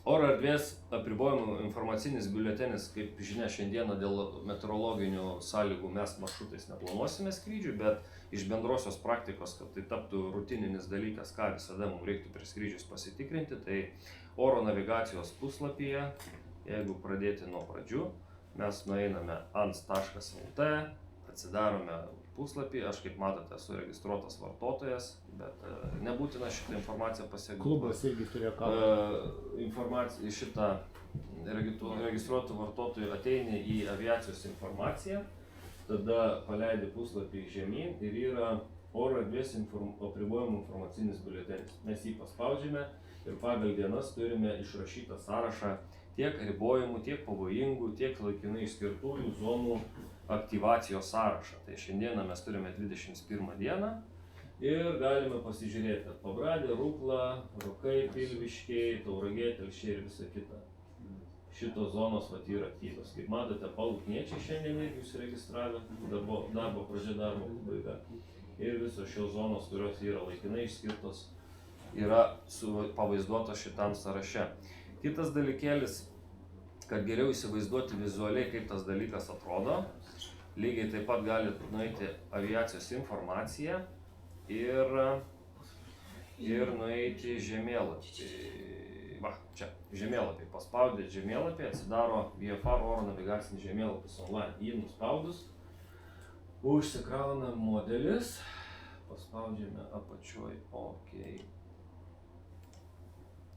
Oro erdvės apribojimų informacinis biuletenis, kaip žinia, šiandieną dėl meteorologinių sąlygų mes maršrutais neplanuosime skrydžių, bet iš bendrosios praktikos, kad tai taptų rutininis dalykas, ką visada mums reiktų prieš skrydžius pasitikrinti, tai oro navigacijos puslapyje, jeigu pradėti nuo pradžių, mes nueiname ans.lt, atsidarome puslapį, aš kaip matote esu registruotas vartotojas, bet nebūtina šitą informaciją pasiekti. Klubas irgi turėjo ką. Informacija šitą registruotų vartotojų ateini į aviacijos informaciją, tada paleidi puslapį žemyn ir yra oro erdvės apribojimų informacinis biuletenis. Mes jį paspaudžiame ir pagal dienas turime išrašytą sąrašą tiek ribojimų, tiek pavojingų, tiek laikinai išskirtųjų zonų aktyvacijos sąrašą. Tai šiandieną mes turime 21 dieną ir galime pasižiūrėti, kad Pabradė, Rukla, Rokai, Pilviškiai, Tauragė, Telšiai ir visa kita. Šitos zonos yra aktyvios. Kaip matote, Palukniečiai šiandien irgi užsiregistravę, darbo pradžia, darbo pabaiga. Ir visos šios zonos, kurios yra laikinai išskirtos, yra pavaizduotos šitam sąraše. Kitas dalykėlis, kad geriau įsivaizduoti vizualiai, kaip tas dalykas atrodo, lygiai taip pat galite nueiti aviacijos informaciją ir nueiti žemėlapį. Va, čia, žemėlapį. Paspaudėt žemėlapį, atsidaro VFR oro navigacinis žemėlapis online. Jį nuspaudus, užsikrauna modelis, paspaudžiame apačioj OK.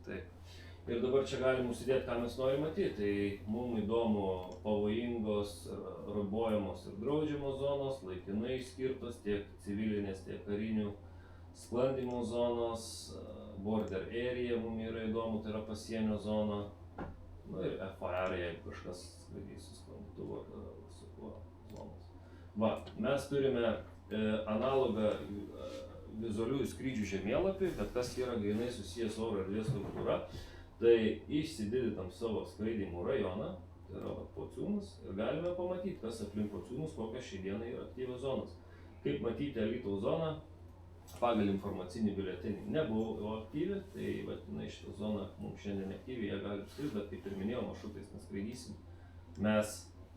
Taip. Ir dabar čia galim užsidėti, ką mes norime matyti. Tai mums įdomu pavojingos, ribojamos ir draudžiamos zonos, laikinai skirtos tiek civilinės, tiek karinių sklandymų zonos, border area mums yra įdomu, tai yra pasienio zona. Nu ir FAR, jeigu kažkas skraidys su sklandytuvu ar su kuo zonos. Va, mes turime analogą vizualiųjų skrydžių žemėlapį, bet kas yra grynai susijęs oro erdvės struktūra. Tai išsididitam savo skraidymų rajoną, tai yra Pociūnus, ir galime pamatyti, kas aplink Pociūnus, kokios šiai dienai yra aktyvios zonos. Kaip matyti, Alytaus zona pagal informacinį biuletenį nebuvo aktyvi, tai vadinai šitą zoną mums šiandien aktyvi, jie gali skristi, bet kaip ir minėjau, maršrutais neskraidysim. Mes,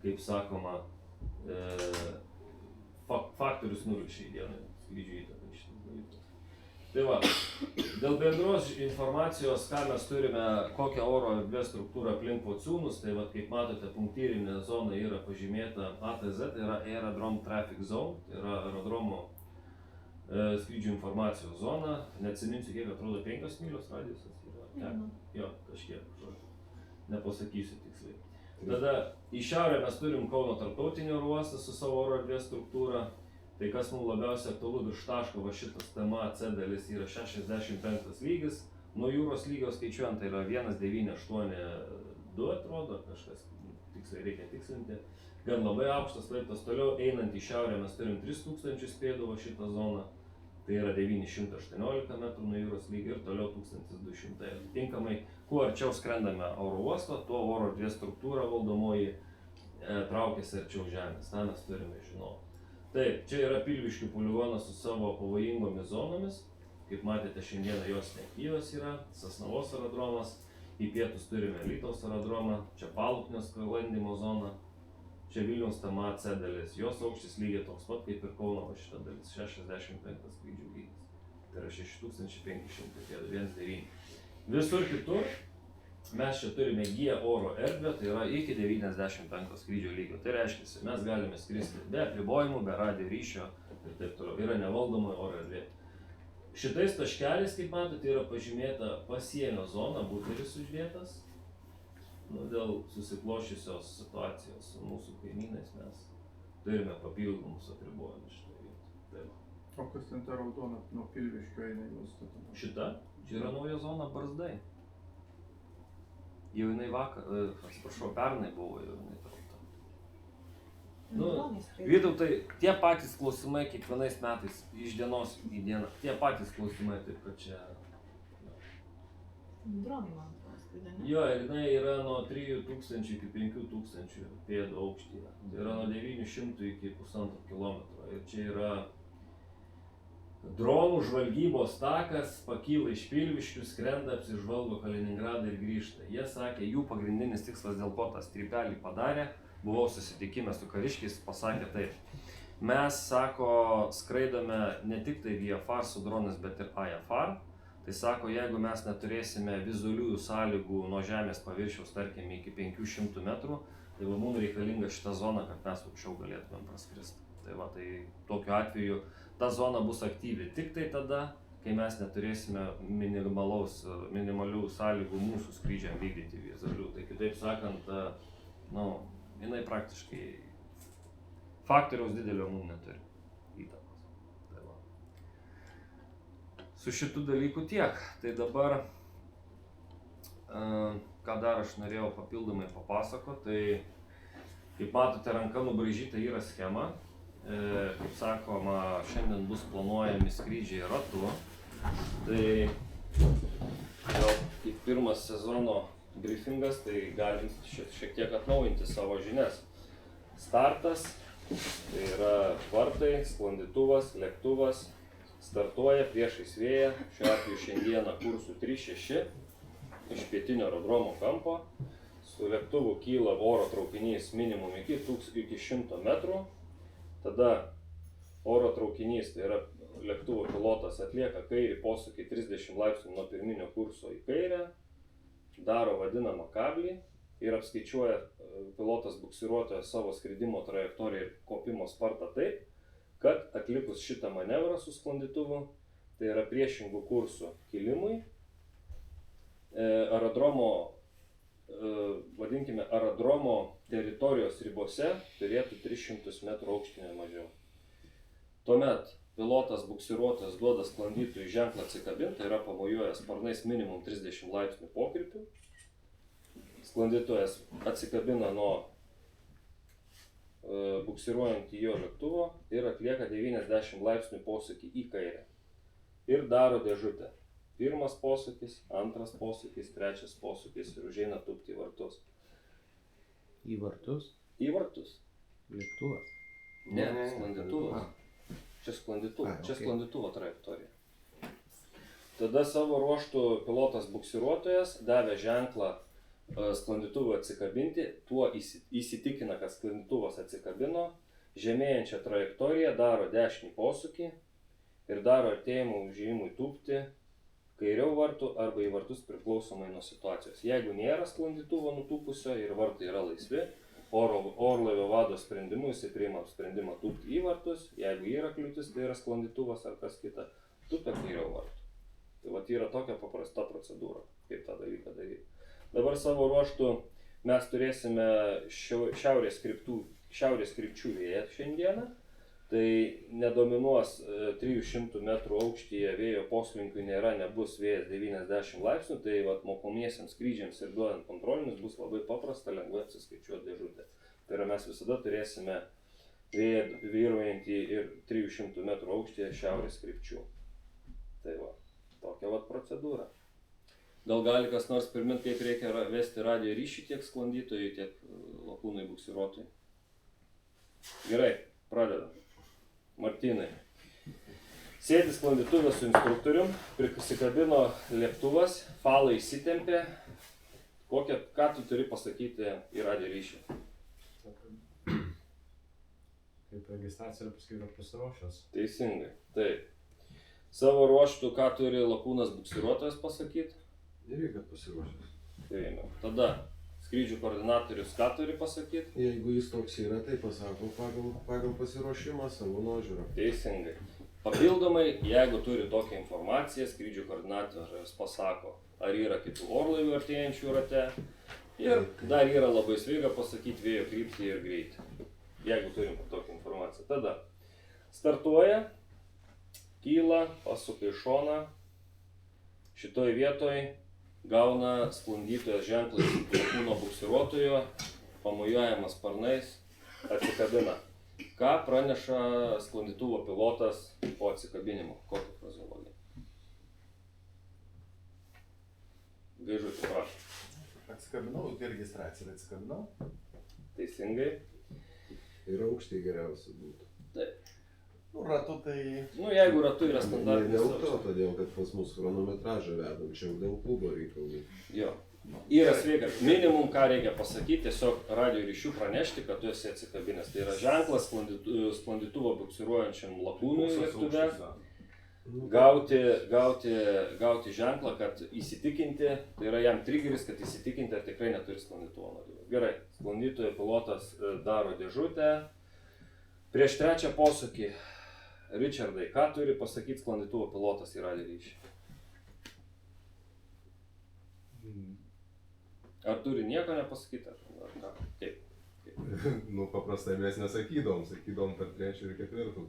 kaip sakoma, faktorius 0 šiai dienai skrydžių įtakai šitas dalykas. Tai va, dėl bendros informacijos, ką mes turime, kokią oro erdvės struktūrą aplink Pociūnus, tai va, kaip matote, punktyrinė zona yra pažymėta ATZ, tai yra Aerodrome Traffic Zone, tai yra aerodromo skrydžių informacijos zona. Neatsiminsiu, kiek atrodo 5 mylios radiusas yra. Jo, kažkiek, nepasakysiu tiksliai. Tada į šiaurę mes turim Kauno tarptautinį oro uostą su savo oro erdvės struktūra. Tai kas mums labiausiai aktualu virš taško, va šitas tema C dalis yra 65 lygis. Nuo jūros lygio skaičiuojant tai yra 1982 atrodo, kažkas tiksliai reikia tikslinti. Gan labai aukštas laiptas. Toliau einant į šiaurę mes turim 3000 pėdų va šitą zoną. Tai yra 918 metrų nuo jūros lygio ir toliau 1200. Atitinkamai, kuo arčiau skrendame oro uosto, tuo oro erdvės struktūra valdomoji traukiasi arčiau žemės. Ta mes turime žinoti. Taip, čia yra Pilviškių poligonas su savo pavojingomis zonomis. Kaip matėte, šiandieną jos neaktyvios yra. Sasnavos aerodromas, į pietus turime Alytaus aerodromą, čia Paluknio sklandymo zona, čia Vilniaus tema C dalis. Jos aukštis lygiai toks pat kaip ir Kauno šita dalis, 65 skrydžių lygis. Tai yra 6500 pėdų, 1,9. Visur kitur mes čia turime G oro erdvę, tai yra iki 95 skrydžio lygio. Tai reiškia, mes galime skristi be apribojimų, be radio ryšio ir taip toliau. Yra nevaldoma oro erdvė. Šitais taškeliais, kaip matote, yra pažymėta pasienio zona, buferis uždėtas. Dėl susikloščiusios situacijos su mūsų kaimynais mes turime papildomus apribojimus šitoje vietoje. O kas ten ta raudona nuo Pilviškio eina į uostą? Šita? Čia yra nauja zona Barzdai. Jau jinai pernai buvo jau jinai traukta. Vytautai, tie patys klausimai kiekvienais metais iš dienos į dieną, tie patys klausimai, taip kad čia... Dronai, man atrodo, ne? Jo, jinai yra nuo 3000 iki 5000 pėdų aukštyje. Tai yra nuo 900 iki 1,5 kilometro. Ir čia yra Dronų žvalgybos takas pakyla iš Pilviškių, skrenda, apsižvalgo Kaliningradą ir grįžta. Jie sakė, jų pagrindinis tikslas, dėl ko tą strypelį padarė, buvau susitikime su kariškiais, pasakė taip. Mes, sako, skraidome ne tik tai VFR su dronais, bet ir IFR. Tai sako, jeigu mes neturėsime vizualiųjų sąlygų nuo žemės paviršiaus, tarkim, iki 500 metrų, tai mums reikalinga šita zona, kad mes aukščiau galėtumėm praskristi. Tai va, tai tokiu atveju ta zona bus aktyvi tik tai tada, kai mes neturėsime minimalių sąlygų mūsų skrydžiam vykdyti vizualių. Tai kitaip sakant, jinai praktiškai faktoriaus didelio mums neturi įtakos. Tai va. Su šitų dalykų tiek. Tai dabar, ką dar aš norėjau papildomai papasakoti, tai kaip matote, ranka nubraižyta yra schema. Kaip sakoma, šiandien bus planuojami skrydžiai ratu. Tai jau kaip pirmas sezono briefingas, tai galim šiek tiek atnaujinti savo žinias. Startas, tai yra vartai, sklandytuvas, lėktuvas, startuoja priešais vėją, šiuo atveju šiandieną kursų 3-6 iš pietinio aerodromo kampo. Su lėktuvu kyla oro traukinys minimum iki 100 metrų. Tada oro traukinys, tai yra lėktuvo pilotas, atlieka kairį posūkį 30 laipsnių nuo pirminio kurso į kairę, daro vadinamą kablį ir apskaičiuoja pilotas buksiruotojas savo skridimo trajektoriją ir kopimo spartą taip, kad atlikus šitą manevrą su sklandytuvu, tai yra priešingų kursų kilimui, aerodromo teritorijos ribose turėtų 300 metrų aukštinio mažiau. Tuomet pilotas buksiruotojas duoda sklandytojui ženklą atsikabinti, tai yra pamojuoja sparnais minimum 30 laipsnių pokrypių. Sklandytojas atsikabina nuo buksiruojant į jo lėktuvo ir atlieka 90 laipsnių posūkį į kairę. Ir daro dėžutę. Pirmas posūkis, antras posūkis, trečias posūkis ir užeina tūpti į vartus. Į vartus? Į vartus. Lėktuvas? Ne, sklandytuvas. Čia sklandytuvo trajektorija. Tada savo ruožtu pilotas buksiruotojas davė ženklą sklandytuvui atsikabinti, tuo įsitikina, kad sklandytuvas atsikabino, žemėjančią trajektoriją daro dešinį posūkį ir daro artėjimų užėjimui tūpti kairiau vartų arba į vartus priklausomai nuo situacijos. Jeigu nėra sklandytuvo nutūpusio ir vartai yra laisvi, orlaivio vado sprendimu jisai priima sprendimą tūpti į vartus, jeigu yra kliūtis, tai yra sklandytuvas ar kas kita, tūpia kairiau vartų. Tai vat yra tokia paprasta procedūra, kaip tą dalyką daryti. Dabar savo ruožtu mes turėsime šiaurės krypčių vėją šiandieną. Tai nedominuos 300 metrų aukštyje vėjo poslinkių nebus vėjas 90 laipsnių, tai vat mokomiesiems skrydžiams ir duodant kontrolinius bus labai paprasta, lengvai apsiskaičiuoti dėžutę. Tai yra mes visada turėsime vėją vyruojantį ir 300 metrų aukštyje šiaurės krypčių. Tai va, tokia vat procedūra. Gal gali kas nors priminti, kaip reikia vesti radijo ryšį tiek sklandytojui, tiek lakūnui buksiruotojui? Gerai, pradedam. Martynai. Sėdi sklandytuvė su instruktorium, prisikabino lėktuvas, falai įsitempė. Ką tu turi pasakyti į radijo ryšį? Kaip registracija paskui yra pasiruošęs. Teisingai, taip. Savo ruožtu, ką turi lakūnas buksiruotojas pasakyti? Irgi, kad pasiruošęs. Taip, tada skrydžių koordinatorius ką turi pasakyti? Jeigu jis toks yra, tai pasako pagal pasiruošimą savo nuožiūrą. Teisingai. Papildomai, jeigu turi tokią informaciją, skrydžių koordinatorius pasako, ar yra kitų orlaivių artėjančių rate. Ir dar yra labai sveika pasakyti vėjo kryptį ir greitį. Jeigu turim tokią informaciją. Tada startuoja, kyla, pasuka į šoną. Šitoj vietoj gauna sklandytojas ženklą lakūno buksiruotojo, pamojuojamas sparnais, atsikabina. Ką praneša sklandytuvo pilotas po atsikabinimo? Kokią frazeologiją? Gaižutį, prašau. Atsikabinau, tai registraciją atsikabinau. Teisingai. Ir aukštį geriausia būtų. Taip. Nu, ratu tai... Nu, jeigu ratu yra Ne standartinis. dėl to, todėl kad pas mus chronometražą vedam, čia jau dėl klubo reikalų. Jo. Yra sveika. Minimum, ką reikia pasakyti, tiesiog radio ryšių pranešti, kad tu esi atsikabinęs. Tai yra ženklas sklandytuvo buksiruojančiam lakūnui lėktuve. Gauti ženklą, kad įsitikinti, tai yra jam triggeris, kad įsitikinti, ar tikrai neturi sklandytuvo nuodėmės. Gerai, sklandytojo pilotas daro dėžutę. Prieš trečią posūkį, Richardai, ką turi pasakyti sklandytuvo pilotas į radio ryšį? Ar turi nieko nepasakyti, ar ką? Kaip? Nu, paprastai mes nesakydom, sakydom per trečią ir ketvirtą.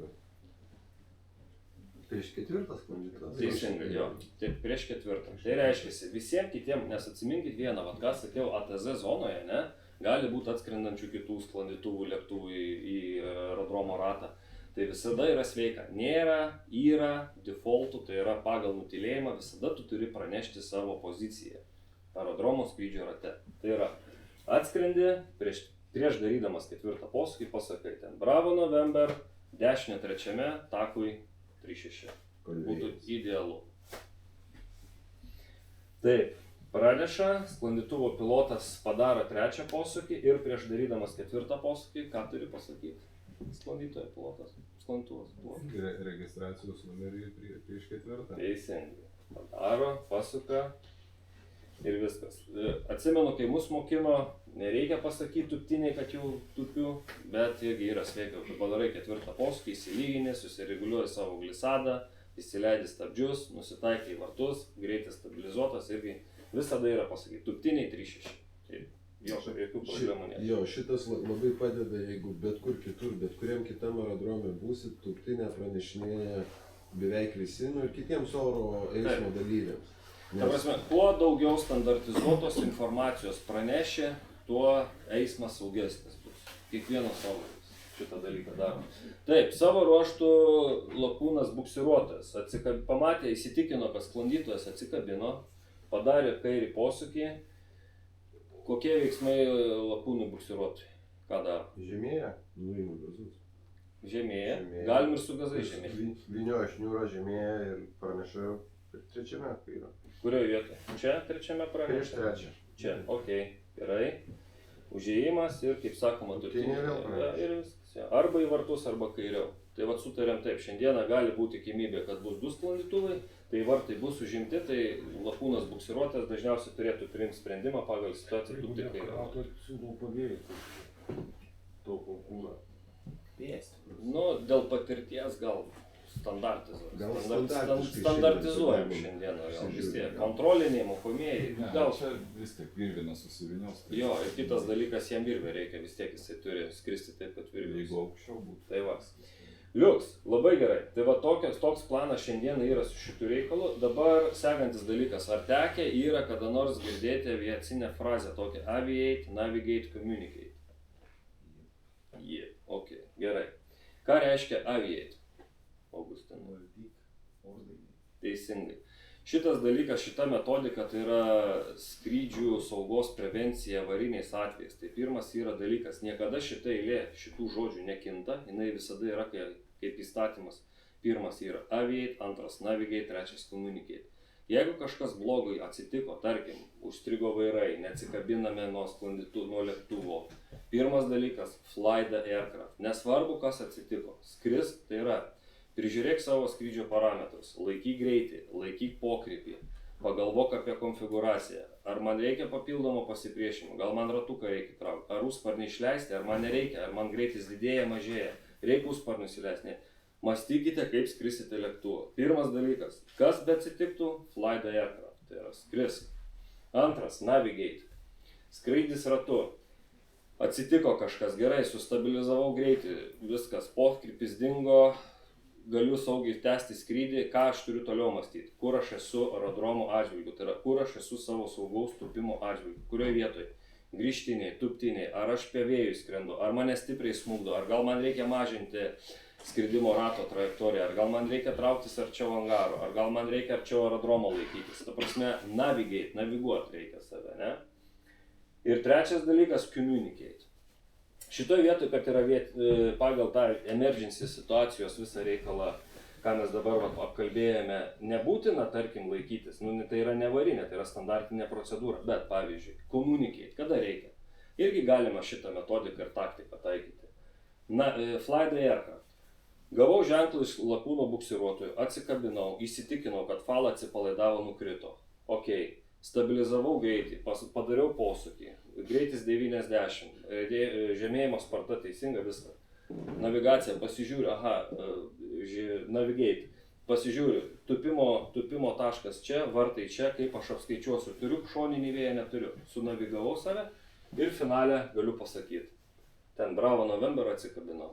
Prieš ketvirtas sklandytuvas. Teisingai, jo. Taip, prieš ketvirtą. Tai reiškia, visiems kitiems, nes atsiminkit vieną, vat ką sakiau, ATZ zonoje, ne, gali būti atskrendančių kitų sklandytuvų lėktuvų į aerodromo ratą. Tai visada yra sveika. Nėra, yra, defaultų, tai yra pagal nutylėjimą, visada tu turi pranešti savo poziciją aerodromo skrydžio rate. Tai yra, atskrendi, prieš darydamas ketvirtą posūkį pasakai ten Bravo November, dešinė trečiame, takui 36. Būtų idealu. Taip, praneša, sklandytuvo pilotas padaro trečią posūkį ir prieš darydamas ketvirtą posūkį, ką turi pasakyti? Sklandytojo pilotas, sklandytuvas pilotas. Registracijos numerį prieš ketvirtą. Teisingai. Padaro, pasuka. Ir viskas. Atsimenu, kai mus mokino, nereikia pasakyti tuptiniai, kad jau tupiu, bet irgi yra sveika, kai padarai ketvirtą posūkį, įsilygini, susireguliuoji savo glisadą, įsileidi stabdžius, nusitaikai į vartus, greitis stabilizuotas, irgi visada yra pasakyti tuptiniai 3.6. Tai jokių problemų nėra. Jo, šitas labai padeda, jeigu bet kur kitur, bet kuriam kitam aerodrome būsit, tuptinę pranešinėja beveik visi, ir kitiems oro eismo dalyviams. Ta prasme, kuo daugiau standartizuotos informacijos pranešė, tuo eismas saugesnis bus. Kiekvienas orlaivis šitą dalyką daro. Taip, savo ruoštų lakūnas buksiruotojas pamatė, įsitikino, kad sklandytojas atsikabino, padarė kairį posūkį. Kokie veiksmai lakūnui buksiruotojui? Ką daro? Žemėja, nuima gazus. Žemėja. Galim ir su gazai žemėja. Vynioja šniūrą, žemėja ir praneša trečiame kairą. Kurioje vietoje? Čia trečiame praneša? Prieš trečią. Čia, okei, gerai. Užėjimas ir, kaip sakoma, Tuptinė vėl praneša. ir viskas. Arba į vartus, arba kairiau. Tai vat sutarėm taip, šiandieną gali būti tikimybė, kad bus 2 sklandytuvai, tai vartai bus užimti, tai lakūnas buksiruotas dažniausiai turėtų priimti sprendimą pagal situaciją tupti kairiau. Siūlau pavėjai, taupau kūrą. Nu, dėl patirties gal Gal standartizuojam šiandieną, gal vis tiek. Kontroliniai, mokomieji, gal čia vis tiek virvina susivinios. Jo, ir kitas dalykas, jam virvė reikia, vis tiek jisai turi skristi taip, kad virvė. Jeigu aukščiau būtų. Tai va. Liuks, labai gerai. Tai va toks planas šiandieną yra su šitų reikalu. Dabar sekantis dalykas, ar tekę yra kada nors girdėti aviacinę frazę tokią aviate, navigate, communicate? Ok, gerai. Ką reiškia aviate? Augustinai. Teisingai. Šitas dalykas, šita metodika, tai yra skrydžių saugos prevencija avariniais atvejais. Tai pirmas yra dalykas, niekada šita eilė šitų žodžių nekinta, jinai visada yra kaip įstatymas. Pirmas yra aviate, antras navigate, trečias communicate. Jeigu kažkas blogai atsitiko, tarkim, užstrigo vairai, neatsikabiname nuo lėktuvo. Pirmas dalykas, fly the aircraft. Nesvarbu, kas atsitiko. Skrisk, tai yra prižiūrėk savo skrydžio parametrus, laikyk greitį, laikyk pokrypį, pagalvok apie konfiguraciją. Ar man reikia papildomo pasipriešinimo, gal man ratuką reikia traukti, ar užsparnį išleisti, ar man nereikia, ar man greitis didėja, mažėja, reikia užsparnį įsileisti. Mąstykite, kaip skrisite lėktuvu. Pirmas dalykas, kas beatsitiktų, fly the aircraft, tai yra skrisk. Antras, navigate, skraidys ratu. Atsitiko kažkas gerai, sustabilizavau greitį, viskas, pokrypis dingo, galiu saugiai tęsti skrydį, ką aš turiu toliau mąstyti, kur aš esu aerodromo atžvilgiu, tai yra kur aš esu savo saugaus tupimo atžvilgiu, kurioje vietoje, grįžtiniai, tuptiniai, ar aš prie vėjų skrendu, ar mane stipriai smūgdo, ar gal man reikia mažinti skridimo rato trajektoriją, ar gal man reikia trauktis arčiau angaro, ar gal man reikia arčiau aerodromo laikytis, ta prasme naviguoti reikia save, ne? Ir trečias dalykas, communicate. Šitoje vietoje, kad yra pagal tą emergency situacijos visą reikalą, ką mes dabar apkalbėjome, nebūtina, tarkim, laikytis. Nu, tai yra nevarinė, tai yra standartinė procedūra. Bet, pavyzdžiui, communicate, kada reikia. Irgi galima šitą metodiką ir taktiką taikyti. Fly the aircraft. Gavau ženklą iš lakūno buksiruotojų, atsikabinau, įsitikinau, kad falą atsipalaidavo, nukrito. Ok, stabilizavau greitį, padariau posūkį, greitis 90, žemėjimo sparta teisinga, viską. Navigacija, pasižiūriu, navigate, pasižiūriu, tupimo taškas čia, vartai čia, kaip aš apskaičiuosiu, turiu šoninį vėją, neturiu, sunavigavau save ir finale galiu pasakyti, ten Bravo November atsikabinau.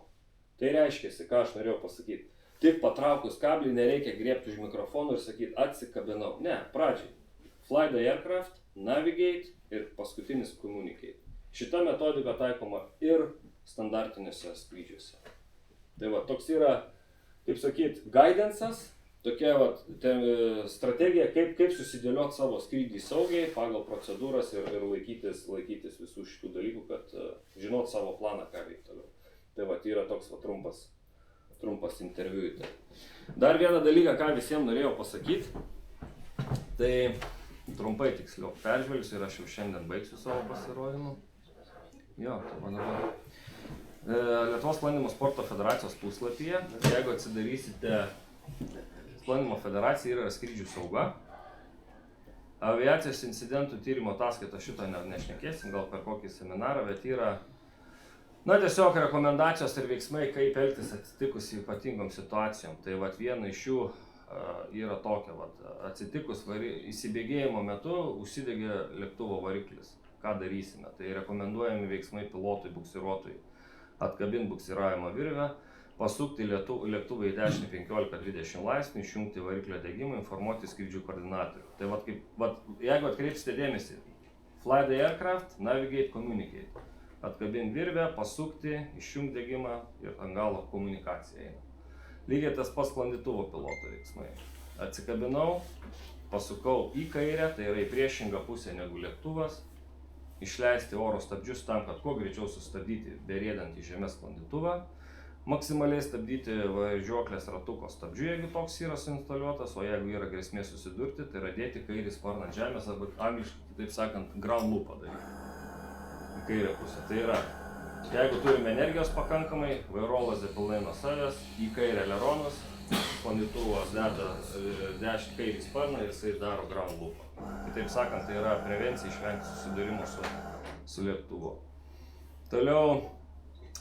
Tai reiškiasi, ką aš norėjau pasakyti, tik patraukus kablį nereikia griebti už mikrofono ir sakyti atsikabinau, ne, pradžiai, fly the aircraft, navigate ir paskutinis communicate. Šita metodika taikoma ir standartiniuose skrydžiuose. Tai va, toks yra, kaip sakyt, guidance'as, tokia va, strategija, kaip susidėlioti savo skrydį saugiai pagal procedūras ir laikytis visų šitų dalykų, kad žinot savo planą, ką veikti toliau. Tai va, yra toks va, trumpas interviu. Dar vieną dalyką, ką visiems norėjau pasakyti, tai trumpai tiksliau peržvelgsiu ir aš jau šiandien baigsiu savo pasirodymu. Jo, dabar. Lietuvos sklandymo sporto federacijos puslapyje, jeigu atsidarysite sklandymo federaciją, yra skrydžių sauga. Aviacijos incidentų tyrimo ataskaita, šito nešnekėsim, gal per kokį seminarą, bet yra tiesiog rekomendacijos ir veiksmai, kaip elgtis atsitikus ypatingom situacijom. Tai vat viena iš jų yra tokia, atsitikus įsibėgėjimo metu užsidegė lėktuvo variklis. Ką darysime? Tai rekomenduojami veiksmai pilotui, buksiruotojui. Atkabinti buksiravimo virvę, pasukti lėktuvą į dešinę 15-20 laipsnių, išjungti variklio degimą, informuoti skrydžių koordinatorių. Tai jeigu atkreipsite dėmesį, fly the aircraft, navigate, communicate. Atkabinti virvę, pasukti, išjungti degimą ir ant galo komunikacija eina. Lygiai tas pats sklandytuvo piloto veiksmai. Atsikabinau, pasukau į kairę, tai yra į priešingą pusę negu lėktuvas. Išleisti oro stabdžius tam, kad kuo greičiau sustabdyti beriedant į žemės sklandytuvą. Maksimaliai stabdyti važiuoklės ratuko stabdžių, jeigu toks yra suinstaliuotas, o jeigu yra grėsmė susidurti, tai yra dėti kairį sparną ant žemės arba angliškai, kitaip sakant, ground loop padaryti į kairę pusę. Tai yra, jeigu turime energijos pakankamai, vairolas pilnai nuo savęs, į kairę eleronus, sklandytuvas deda kairį sparną ir jisai daro ground loop. Kitaip sakant, tai yra prevencija išvengti susidūrimo su lėktuvu. Toliau,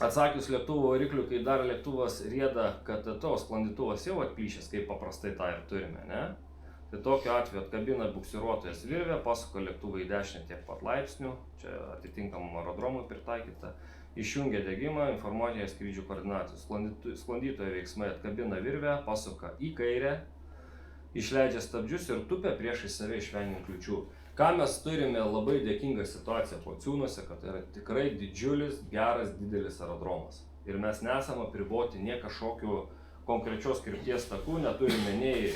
atsakius lėktuvo variklių, kai dar lėktuvas rieda, kad sklandytuvas jau atplyšęs, kaip paprastai tą ir turime, ne? Tai tokiu atveju atkabina buksiruotojas virvę, pasuka lėktuvą į dešinę tiek pat laipsnių, čia atitinkamam aerodromui pritaikyta, išjungia degimą, informuoja skrydžių koordinatorius. Sklandytojo veiksmai atkabina virvę, pasuka į kairę, išleidžia stabdžius ir tupia priešai save išvengiant kliūčių. Ką mes turime labai dėkingą situaciją Pociūnuose, kad tai yra tikrai didžiulis, geras, didelis aerodromas. Ir mes nesame apriboti nie kažkokių konkrečios krypties takų, neturime nei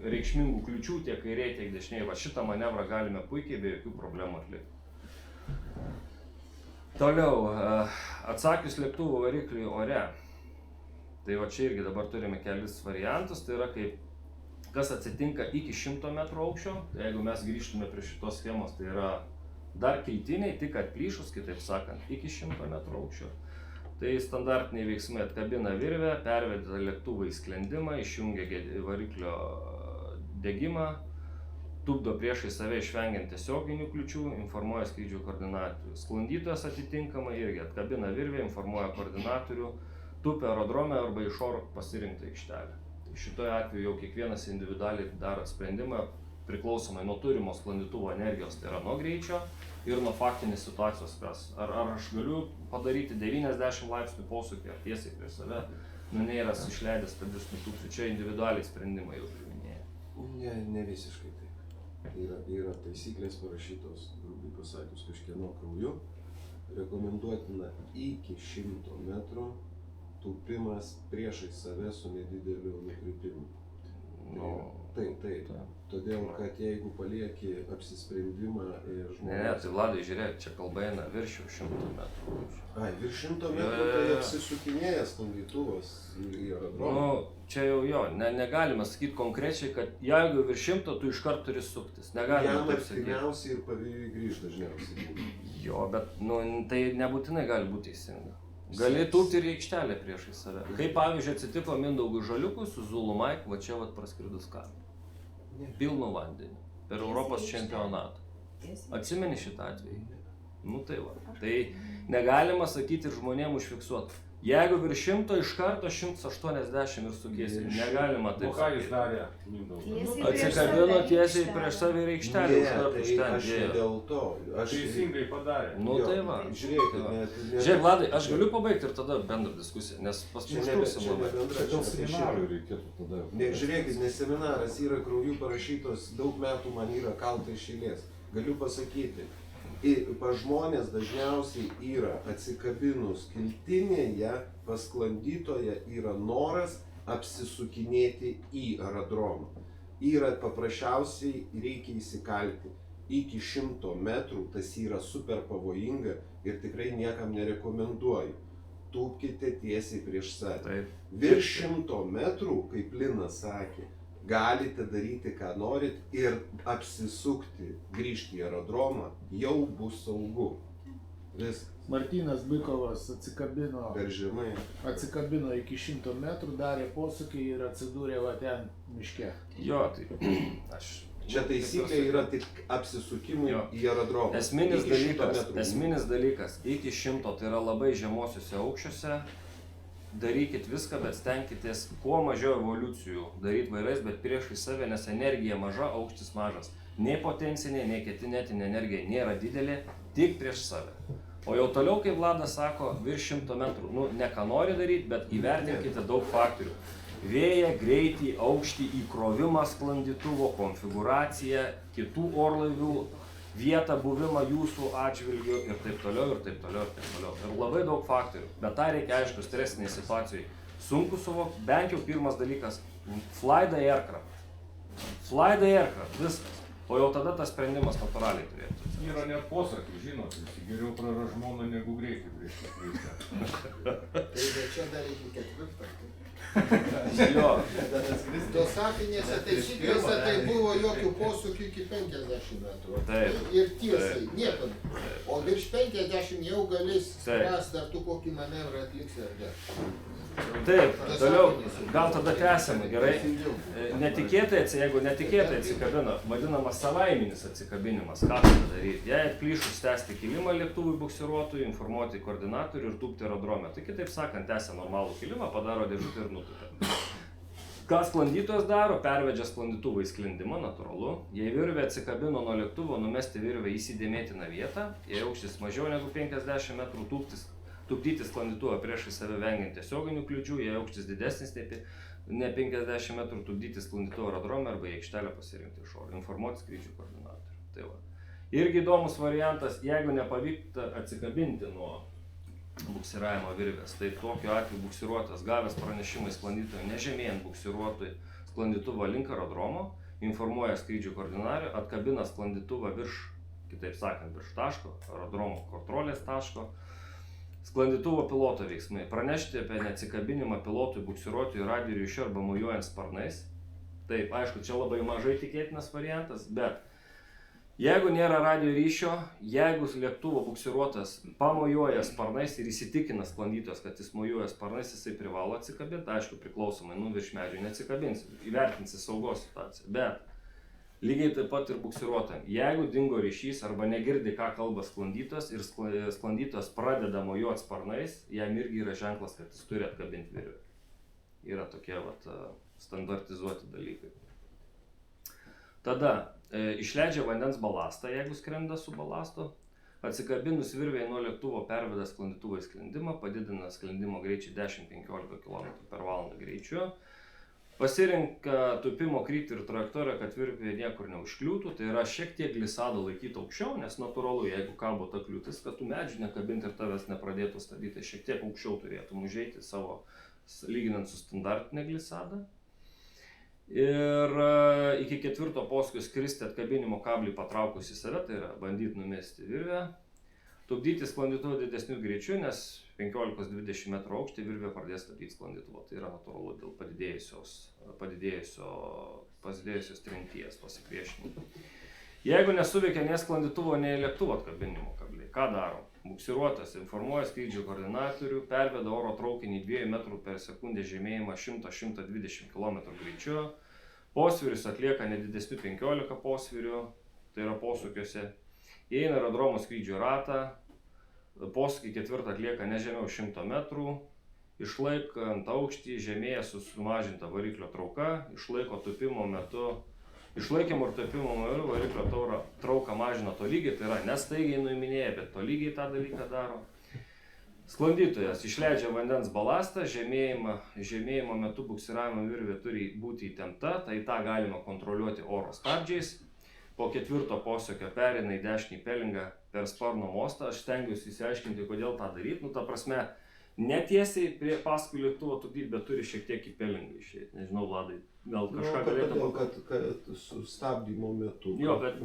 reikšmingų kliūčių tiek kairiai, tiek dešiniai. Va šitą manevrą galime puikiai be jokių problemų atlikti. Toliau, atsakius lėktuvo varikliui ore. Tai va čia irgi dabar turime kelis variantus, tai yra kaip kas atsitinka iki 100 metrų aukščio, tai jeigu mes grįžtume prie šitos schemos, tai yra dar kiltiniai, tik atplyšus, kitaip sakant, iki 100 metrų aukščio. Tai standartiniai veiksmai atkabina virvę, perveda lėktuvą į sklendimą, išjungia variklio degimą, tupdo priešai save išvengiant tiesioginių kliūčių, informuoja skrydžių koordinatorių. Sklandytojas atitinkamai irgi atkabina virvę, informuoja koordinatorių, tupia aerodrome arba iš oro pasirinktą aikštelę. Šitoje atveju jau kiekvienas individualiai daro sprendimą priklausomai nuo turimo sklandytuvo energijos, tai yra nuo greičio ir nuo faktinės situacijos, ar aš galiu padaryti 90 laipsnių posūkį ar tiesiai prie save, nėras išleidęs stabdžius nutukti, čia individualiai sprendimai jau priiminėja. Ne visiškai taip. Yra taisyklės parašytos, grubiai pasakius, kažkieno krauju. Rekomenduotina iki 100 metrų tūpimas priešai save su nedideliu nukrypimu. Taip. Todėl, kad jeigu palieki apsisprendimą ir Ne, žmonės... tai Vladai, žiūrėk, čia kalba eina virš jau 100 metrų. Ai, virš 100 Jo, metrų jo, tai jo. apsisukinėja sklandytuvas į aerodromą. Nu, čia jau jo, negalime sakyti konkrečiai, kad jeigu virš 100, tu iškart turi suktis. Negalime Jam taip sakyti. artimiausiai ir pavėjui grįžt dažniausiai. Jo, bet tai nebūtinai gali būti teisinga. Gali tūpti ir į aikštelę priešai save. Kaip pavyzdžiui atsitiko Mindaugui Žaliukui su Zulu Mike, va čia praskridus kamerą. Pilnu vandeniu. Per Europos čempionatą. Atsimeni šitą atvejį? Nu tai va. Tai negalima sakyti ir žmonėm užfiksuoti. Jeigu virš 100 iš karto 180 ir sukiesi. Negalima O taip ką jis sakyti. darė? Mindaugas? Atsikabino tiesiai prieš save ir aikštelę iš karto tai iš ten aš ne dėjo. dėl to. Aš Teisingai padarė. Nu Jo, tai va. Žiūrėkit, Tai va. net... Žiūrėk, Vladai, aš galiu pabaigti ir tada bendrą diskusiją, nes pas Čia mus ne užtruksim labai. bendra, Čia čia dėl apie seminarų šitą. reikėtų tada. Ne, žiūrėkit, nes seminaras yra krauju parašytos, daug metų man yra kalta iš eilės. Galiu pasakyti, pas žmonės dažniausiai yra atsikabinus kiltinėje, pas sklandytoją yra noras apsisukinėti į aerodromą. Yra paprasčiausiai reikia įsikalti. Iki 100 metrų tas yra super pavojinga ir tikrai niekam nerekomenduoju. Tūpkite tiesiai prieš save. Taip. Virš 100 metrų, kaip Linas sakė, galite daryti, ką norit ir apsisukti, grįžti į aerodromą, jau bus saugu. Viskas. Martynas Bykovas atsikabino Per žemai. iki 100 metrų, darė posūkį ir atsidūrė va ten miške. Jo, tai aš... Čia taisyklė yra tik apsisukimui Jo. į aerodromą. Esminis Iki 100 dalykas, metrų. esminis dalykas, iki 100 tai yra labai žemosiuose aukščiuose, darykit viską, bet stenkitės kuo mažiau evoliucijų daryti vairais, bet priešai save, nes energija maža, aukštis mažas. Nei potencinė, nei kinetinė energija nėra didelė, tik prieš save. O jau toliau, kaip Vladas sako, virš 100 metrų, nu, ne ką nori daryti, bet įvertinkite daug faktorių. Vėją, greitį, aukštį, įkrovimą sklandytuvo, konfiguraciją, kitų orlaivių, vietą, buvimą jūsų atžvilgiu ir taip toliau, ir taip toliau, ir taip toliau. Ir labai daug faktorių. Bet tą reikia, aišku, stresinėje situacijoje sunku suvokti. Bent jau pirmas dalykas – fly the aircraft. Fly the aircraft, viskas. O jau tada tas sprendimas natūraliai turėtų. Yra net posakis, žinot, visi geriau prara žmoną negu greitį prieš tą. Tai čia dar iki 4. Jo. Dosafinėse taisyklėse tai buvo jokių posūkių iki 50 metrų. Taip. Ir tiesai, niekam. O virš 50 jau galės Taip. spręsti, ar tu kokį manevrą atliksi ar ne. Taip, toliau, gal tada tęsiame, gerai. Netikėtai, jeigu netikėtai atsikabino, vadinamas savaiminis atsikabinimas, ką tada daryti? Jei atplyšus tęsti kilimą lėktuvui buksiruotojui, informuoti koordinatorių ir tūpti aerodrome. Tai kitaip sakant, tęsia normalų kilimą, padaro dėžutę ir nutupia. Ką sklandytojas daro? Pervedžia sklandytuvą į sklendimą, natūralu. Jei virvė atsikabino nuo lėktuvo, numesti virvę į įsidėmėtiną vietą. Jei aukštis mažiau negu 50 metrų, tupdyti sklandytuvą priešai save vengiant tiesioginių kliūčių, jei aukštis didesnis ne 50 metrų, tupdyti sklandytuvą aerodrome arba į aikštelę pasirinkti iš oro, informuoti skrydžių koordinatorių. Tai va. Irgi įdomus variantas, jeigu nepavykta atsikabinti nuo buksiravimo virvės, tai tokiu atveju buksiruotas gavęs pranešimą sklandytojui nežemėjant buksiruotojui sklandytuvą link aerodromo, informuoja skrydžių koordinatorių, atkabina sklandytuvą virš, kitaip sakant, virš taško, aerodromo kontrolės taško. Sklandytuvo piloto veiksmai. Pranešti apie neatsikabinimą pilotui, buksiruotojui, radijo ryšiu arba mojuojant sparnais. Taip, aišku, čia labai mažai tikėtinas variantas, bet jeigu nėra radijo ryšio, jeigu lėktuvo buksiruotas pamojuoja sparnais ir įsitikina sklandytojas, kad jis mojuoja sparnais, jisai privalo atsikabinti, aišku, priklausomai, virš medžių neatsikabins, įvertinsi saugos situaciją, bet lygiai taip pat ir buksiruotojam. Jeigu dingo ryšys arba negirdi, ką kalba sklandytojas ir sklandytojas pradeda mojuoti sparnais, jam irgi yra ženklas, kad jis turi atkabinti virvę. Yra tokie standartizuoti dalykai. Tada išleidžia vandens balastą, jeigu skrenda su balastu. Atsikabinus virvėje nuo lėktuvo perveda sklandytuvą į sklendimą, padidina sklendimo greičiai 10-15 km/h greičiu. Pasirenka tūpimo kryptį ir trajektoriją, kad virvė niekur neužkliūtų, tai yra šiek tiek glisado laikyti aukščiau, nes natūralu, jeigu kabo ta kliūtis, kad tų medžių nekabinti ir tavęs nepradėtų statyti, šiek tiek aukščiau turėtų užeiti savo, lyginant su standartinė glisada. Ir iki 4 posūkio skristi atkabinimo kablį patraukus į save, tai yra bandyti numesti virvę. Tupdyti sklandytuvą didesniu greičiu, nes 15-20 metrų aukštį virvė pradės stabdyti sklandytuvą. Tai yra natūralu dėl padidėjusios trinties pasipriešinimo. Jeigu nesuveikia nei sklandytuvo, nei lėktuvo atkabinimo kabliai, ką daro? Buksiruotas informuoja skrydžio koordinatorių, perveda oro traukinį 2 metrų per sekundę žemėjimą 100-120 km greičiu. Posvyrius atlieka nedidesnių 15 posvyrių, tai yra posūkiuose. Įeina aerodromo skrydžio ratą, posūkį 4 atlieka ne žemiau 100 metrų, išlaikant aukštį žemėja su sumažinta variklio trauka, išlaikymo ir tupimo metu variklio trauką mažina tolygiai, tai yra nestaigiai nuiminėja, bet tolygiai tą dalyką daro. Sklandytojas išleidžia vandens balastą, žemėjimo metu buksiravimo virvė turi būti įtempta, tai tą galima kontroliuoti oro stabdžiais. Po 4 posūkio pereina į dešinį pelingą per sparno mostą, aš stengiuosi įsiaiškinti, kodėl tą daryti. Nu, ta prasme, netiesiai paskui lėktuvo tupdyti, bet turi šiek tiek į pelingą išėti. Nežinau, Vladai, gal kažką galėtų būti. Kad sustabdymo metu. Jo, bet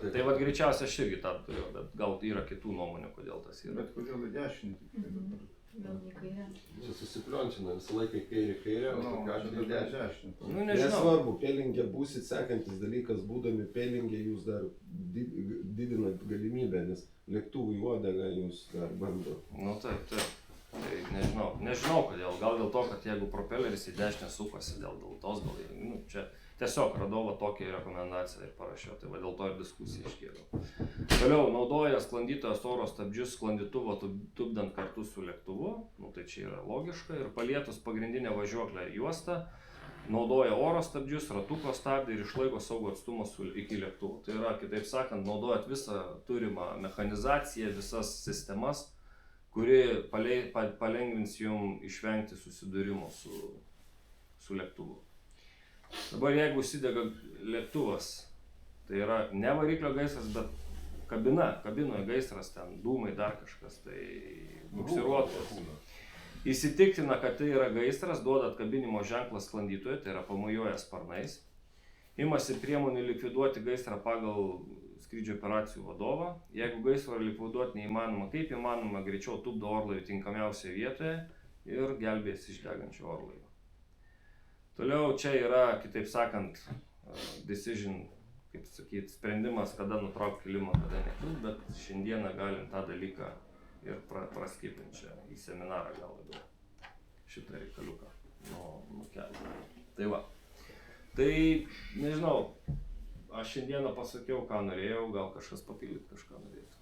tai vad greičiausiai aš irgi tą turiu, bet gal yra kitų nuomonių, kodėl tas yra. Bet kodėl į dešinį tik tai dabar? Gal į kairę. Čia susipliončina visą laiką į kairę, o tokiu atveju dešinį. Nu, nežinau. Nesvarbu, pelingė būsit sekantis dalykas, būdami pelingė jūs dar didinat galimybę, nes lėktuvų į uodegą jūs dar bando. Nu taip. Tai nežinau kodėl, gal dėl to, kad jeigu propeleris į dešinę sukasi dėl tos, gal čia tiesiog radau tokią rekomendaciją ir parašiau, tai va dėl to ir diskusiją iškėliau. Toliau naudoja sklandytojas oro stabdžius sklandytuvo tupdant kartu su lėktuvu, nu tai čia yra logiška, ir palietus pagrindinę važiuoklę juostą, naudoja oro stabdžius, ratuko stabdį ir išlaiko saugų atstumą iki lėktuvo. Tai yra, kitaip sakant, naudojat visą turimą mechanizaciją, visas sistemas, kuri palengvins jum išvengti susidūrimo su lėktuvu. Dabar jeigu užsidega lėktuvas, tai yra ne variklio gaisras, bet kabinoje gaisras, ten dūmai, dar kažkas, tai buksiruotojas. Įsitiktina, kad tai yra gaisras, duoda atkabinimo ženklą sklandytojui, tai yra pamojuoja sparnais. Imasi priemonių likviduoti gaisrą pagal skrydžio operacijų vadovą. Jeigu gaisrą likviduoti neįmanoma, kaip įmanoma, greičiau tupdo orlaivį tinkamiausioje vietoje ir gelbės iš degančio orlaivio. Toliau čia yra, kitaip sakant, decision, kaip sakyt, sprendimas, kada nutraukti kilimą, kada ne. Bet šiandieną galim tą dalyką ir praskipinti čia į seminarą gal labiau šitą reikaliuką nukelti. Tai va. Tai nežinau, aš šiandieną pasakiau, ką norėjau, gal kažkas papildyti kažką norėtų.